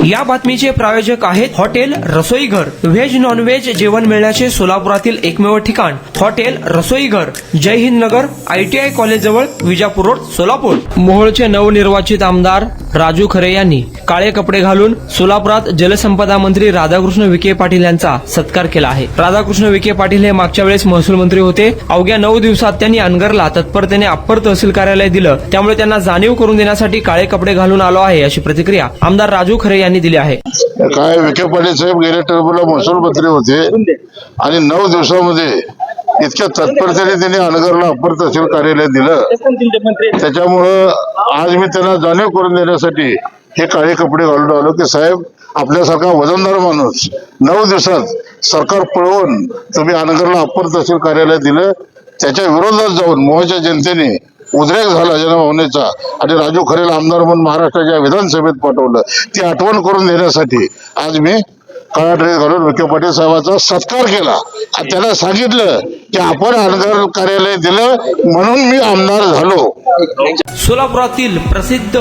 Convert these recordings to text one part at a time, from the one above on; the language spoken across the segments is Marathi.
या बातमीचे प्रायोजक आहेत हॉटेल रसोईघर। व्हेज नॉन व्हेज जेवण मिळण्याचे सोलापुरातील एकमेव ठिकाण हॉटेल रसोईघर, जय हिंद नगर, ITI कॉलेज जवळ, विजापूर रोड, सोलापूर। मोहोळचे नवनिर्वाचित आमदार राजू खरे यांनी काळे कपडे घालून सोलापुरात जलसंपदा मंत्री राधाकृष्ण विखे पाटील यांचा सत्कार केला आहे। राधाकृष्ण विखे पाटील हे मागच्या वेळेस महसूल मंत्री होते। अवघ्या 9 दिवसात त्यांनी अनगरला तत्परतेने अप्पर तहसील कार्यालय दिलं, त्यामुळे त्यांना जाणीव करून देण्यासाठी काळे कपडे घालून आलो आहे, अशी प्रतिक्रिया आमदार राजू खरे यांनी दिली आहे। काय विखे पाटील साहेब गेल्या टर्मला महसूल मंत्री होते आणि 9 दिवसामध्ये इतक्या तत्परतेने त्यांनी अनगरला अप्पर तहसील कार्यालय दिलं, त्याच्यामुळं आज मी त्यांना जाणीव करून देण्यासाठी हे काळे कपडे घालून आलो की साहेब, आपल्यासारखा वजनदार माणूस 9 दिवसात सरकार पळवून तुम्ही अनगरला अप्पर तहसील कार्यालय दिलं, त्याच्या विरोधात जाऊन मोहच्या जनतेने उद्रेक झाला जनभावनेचा आणि राजू खरेला आमदार म्हणून महाराष्ट्राच्या विधानसभेत पाठवलं, ती आठवण करून देण्यासाठी आज मी काळा ड्रेस घालून विखे पाटील साहेबांचा सत्कार केला आणि त्याला सांगितलं की आपण अनगर कार्यालय दिलं म्हणून मी आमदार झालो। सोलापुरातील प्रसिद्ध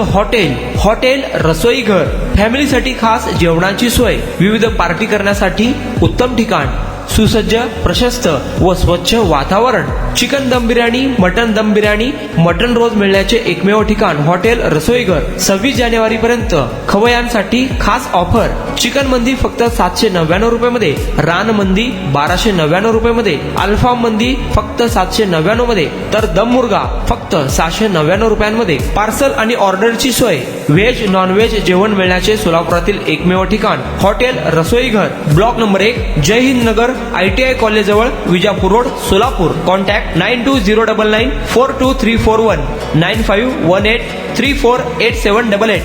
हॉटेल रसोईघर, फॅमिलीसाठी खास जेवणाची सोय, विविध पार्टी करण्यासाठी उत्तम ठिकाण, सुसज्ज, प्रशस्त व स्वच्छ वातावरण, चिकन दम बिर्याणी, मटन दम बिर्याणी, मटन रोज मिळण्याचे एकमेव ठिकाण हॉटेल रसोईघर। 26 जानेवारी पर्यंत खवयांसाठी खास ऑफर, चिकन मंदी फक्त 799 रुपये मध्ये, रान मंदी 1299 रुपये मध्ये, अल्फाम मंदी फक्त 799 मध्ये, तर दम मुर्गा फक्त 699 रुपयांमध्ये। पार्सल आणि ऑर्डरची सोय, व्हेज नॉन व्हेज जेवण मिळण्याचे सोलापुरातील एकमेव ठिकाण हॉटेल रसोईघर, ब्लॉक नंबर 1, जय हिंद नगर, ITI कॉलेज जवळ, विजापूर रोड, सोलापूर। कॉन्टॅक्ट 9209942341 9518348788।